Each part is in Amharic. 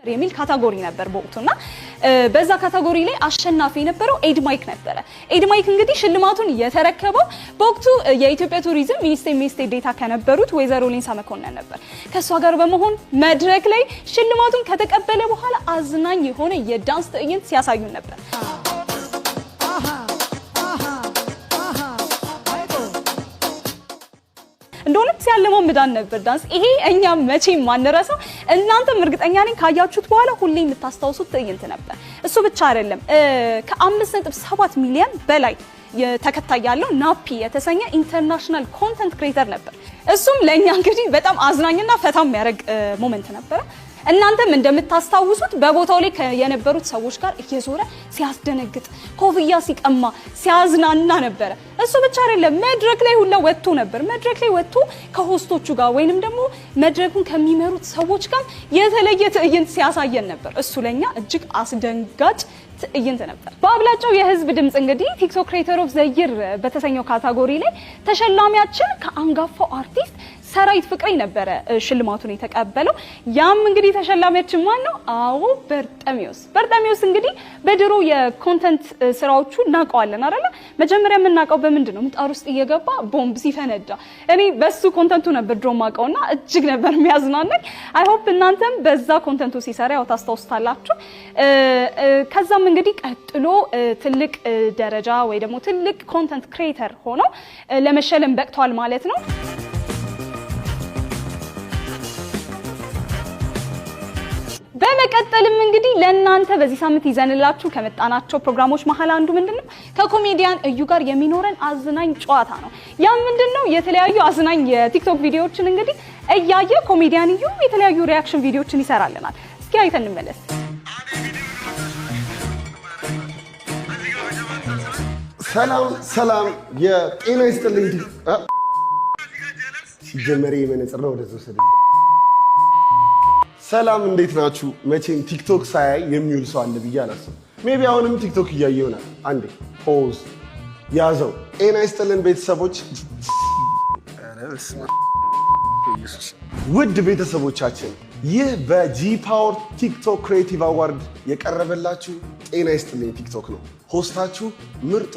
የሚል ካታጎሪ ነበር በወቅቱና በዛ ካታጎሪ ላይ አሸናፊ የነበረው ኤድማይክ ነበረ። ኤድማይክ እንግዲህ ሽልማቱን የተረከበው በወቅቱ የኢትዮጵያ ቱሪዝም ሚኒስቴር ዴታ ከነበሩት ወይዘሮ ሌንሳ መኮንን ነበር። ከሷ ጋር በመሆን መድረክ ላይ ሽልማቱን ከተቀበለ በኋላ አዝናኝ የሆነ የዳንስ ትዕይንት ሲያሳዩን ነበር። እንደውም ሲያለማው ምዳን ነበር ዳንስ። ይሄ እኛም መቼም ማንረሳው እናንተም እርግጠኛ ነኝ ካያችሁት በኋላ ሁሌ የምታስታውሱት ትዕይንት ነበር። እሱ ብቻ አይደለም ከ5.7 ሚሊዮን በላይ ተከታይ ያለው ናፒ የተሰኘ ኢንተርናሽናል ኮንተንት ክሬተር ነበር። እሱም ለኛ እንግዲህ በጣም አዝናኝና ፈታ የሚያደርግ ሞመንት ነበር። እናንተም እንደምታስታውሱት በቦታው ላይ የነበሩት ሰዎች ጋር እየዞረ ሲያስደነግጥ ኮፍያ ሲቀማ ሲያዝናና ነበር። እሱ ብቻ አይደለም መድረክ ላይ ሁላ ወጥቶ ነበር። መድረክ ላይ ወጥቶ ከሆስቶቹ ጋር ወይንም ደግሞ መድረኩን ከሚመሩት ሰዎች ጋር የተለየ ትዕይንት ሲያሳየን ነበር። እሱ ለኛ እጅግ አስደንጋጭ ትዕይንት ነበር። በአብላጫው የህዝብ ድምጽ እንግዲህ ቲክቶክ ክሬተር ኦፍ ዘ ይር በተሰኘው ካታጎሪ ላይ ተሸላሚያችን ከአንጋፋው አርቲስት ሰራዊት ፍቅሬ ነበረ ሽልማቱን የተቀበለው። ያም እንግዲህ ተሸላሚያችን ማን ነው? አዎ በርጠሚዮስ እንግዲህ በድሮ የኮንተንት ስራዎቹ እናውቀዋለን አይደል? መጀመሪያ የምናውቀው በምንድን ነው? ምጣድ ውስጥ እየገባ ቦምብ ሲፈነዳ እኔ በሱ ኮንተንቱ ነበር ድሮ ማውቀውና እጅግ ነበር የሚያዝናናኝ። አይ ሆፕ እናንተም በዛ ኮንተንቱ ሲሰራ ያው ታስታውስታላችሁ። ከዛም እንግዲህ ቀጥሎ ትልቅ ደረጃ ወይ ደግሞ ትልቅ ኮንተንት ክሬተር ሆኖ ለመሸለም በቅቷል ማለት ነው። በመቀጠልም እንግዲህ ለእናንተ በዚህ ሳምንት ይዘንላችሁ ከመጣናቸው ፕሮግራሞች መሀል አንዱ ምንድነው ከኮሜዲያን እዩ ጋር የሚኖረን አዝናኝ ጨዋታ ነው። ያ ምንድነው የተለያዩ አዝናኝ የቲክቶክ ቪዲዮዎችን እንግዲህ እያየ ኮሜዲያን እዩ የተለያዩ ሪአክሽን ቪዲዮዎችን ይሰራልናል። እስኪ አይተን እንመለስ። ሰላም የጤና ይስጥልኝ። ሲጀመር የመነጽር ነው ወደዚህ ወሰደ። ሰላም እንዴት ናችሁ? መቼም ቲክቶክ ሳያይ የሚውል ሰው አለ ብዬ አላስብም። ሜቢ አሁንም ቲክቶክ እያየ ይሆናል። አንዴ ፖዝ ያዘው። ጤና ይስጥልን ቤተሰቦች፣ ውድ ቤተሰቦቻችን፣ ይህ በጂ ፓወር ቲክቶክ ክሬቲቭ አዋርድ የቀረበላችሁ ጤና ይስጥልኝ ቲክቶክ ነው። ሆስታችሁ ምርጡ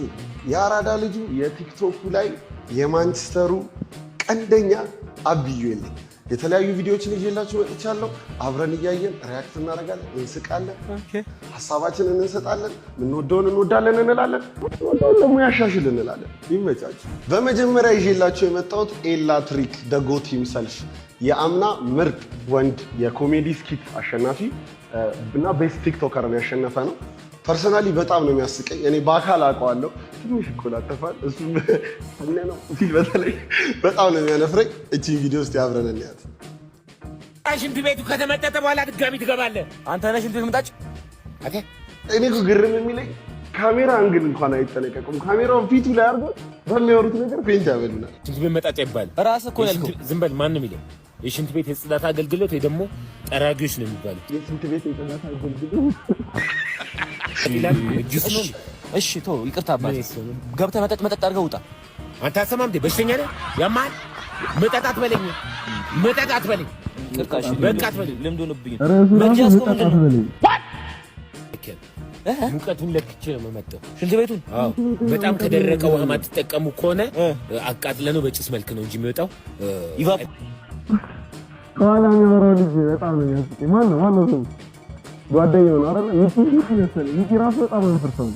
የአራዳ ልጁ የቲክቶኩ ላይ የማንቸስተሩ ቀንደኛ አብዩ የለኝ የተለያዩ ቪዲዮዎችን ይዤላችሁ መጥቻለሁ። አብረን እያየን ሪአክት እናደርጋለን፣ እንስቃለን፣ ሀሳባችንን እንሰጣለን። ምንወደውን እንወዳለን እንላለን፣ ምንወደውን ደግሞ ያሻሽል እንላለን። ይመቻችሁ። በመጀመሪያ ይዤላችሁ የመጣሁት ኤላ ትሪክ ደጎ ቲም ሰልፍ የአምና ምርጥ ወንድ የኮሜዲ ስኪት አሸናፊ እና ቤስት ቲክቶከርን ያሸነፈ ነው። ፐርሰናሊ በጣም ነው የሚያስቀኝ። እኔ በአካል አውቀዋለሁ። ትንሽ ይቆላጠፋል እሱ ነው ሲል በተለይ በጣም ነው የሚያነፍረኝ። እቺን ቪዲዮ እስቲ አብረን እንያት። ሽንት ቤቱ ከተመጠጠ በኋላ ድጋሚ ትገባለህ። አንተ ነህ ሽንት ቤት መጣጭ። አቴ እኔ እኮ ግርም የሚለኝ ካሜራ አንግል እንኳን አይጠነቀቁም። ካሜራውን ፊቱ ላይ አድርጎ በሚያወሩት ነገር ፔንት ያበሉናል። ሽንት ቤት መጣጭ ይባል ራስህ እኮ ያልኩ። ዝም በል። ማን ነው የሚለው? የሽንት ቤት የጽዳት አገልግሎት ወይ ደግሞ ጠራጊዎች ነው የሚባሉት። የሽንት ቤት የጽዳት አገልግሎት እሺ ቶ ይቅርታ አባቴ፣ ገብተህ መጠጥ አድርገህ ውጣ። አንተ አሰማም እንዴ? በሽተኛ ነህ? ያማል። መጠጣት በለኝ። ቅርቃሽ በቃት በለኝ። ልምዱንብኝ መጃስ ቆም በለኝ። ሙቀቱን ለክቼ ነው የምመጣው። ሽንት ቤቱን በጣም ከደረቀ ውሃ ማትጠቀሙ ከሆነ አቃጥለነው በጭስ መልክ ነው እንጂ የሚወጣው። ይቫፕ ከኋላ የሚያወራው ልጅ በጣም ነው የሚያስቀኝ። ማነው ሰው ጓደኛው ነው አይደል? ይቺ ራሱ በጣም አንፈርሰው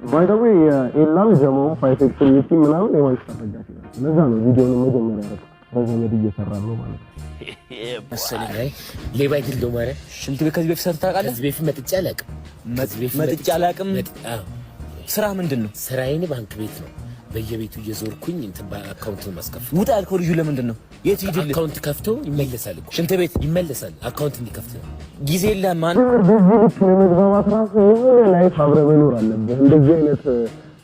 ባይ ዘ ዌይ ኤላም ጀማው ፋይቴክስ ይቺ ምናምን የማንስተር ተጋጭ ነው። ለዛ ነው ቪዲዮውን መጀመሪያ ያደረኩት። በዘመድ እየሰራ ነው ማለት ነው። መሰለኝ ሌባ ይልዶ ማለት ሽንት ቤት ከዚህ በፊት ሰርተህ ታውቃለህ? ከዚህ በፊት መጥቼ አላውቅም። ስራ ምንድን ነው? ስራዬን ባንክ ቤት ነው። በየቤቱ እየዞርኩኝ እንትን በአካውንቱን ማስከፈት። ውጣ ያልከው ልጁ ለምንድን ነው? የት ሂድልህ? አካውንት ከፍቶ ይመለሳል እኮ ሽንት ቤት ይመለሳል። አካውንት እንዲከፍት ነው። ጊዜ የለም። ማን ለመግባባት ራሱ የሆነ ላይፍ አብረህ መኖር አለብህ። እንደዚህ አይነት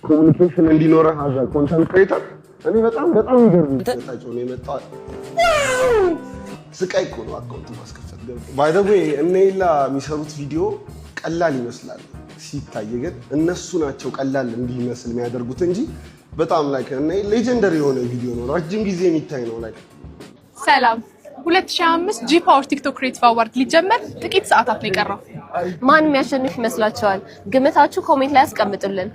ኮሙኒኬሽን እንዲኖረህ አዛ ኮንተንት ክሬተር እኔ በጣም ይገርም ተጣጣው ነው የመጣው። ስቃይ እኮ ነው አካውንት ማስከፈት። ባይ ዘ ዌይ እነይላ የሚሰሩት ቪዲዮ ቀላል ይመስላል ሲታይ፣ ግን እነሱ ናቸው ቀላል እንዲመስል የሚያደርጉት እንጂ በጣም ላይክ እና ሌጀንደሪ የሆነ ቪዲዮ ነው። ረጅም ጊዜ የሚታይ ነው። ላይክ ሰላም 2025 ጂ ፓወር ቲክቶክ ክሬቲቭ አዋርድ ሊጀመር ጥቂት ሰዓታት ነው የቀረው። ማን የሚያሸንፍ ይመስላችኋል? ግምታችሁ ኮሜንት ላይ አስቀምጡልን።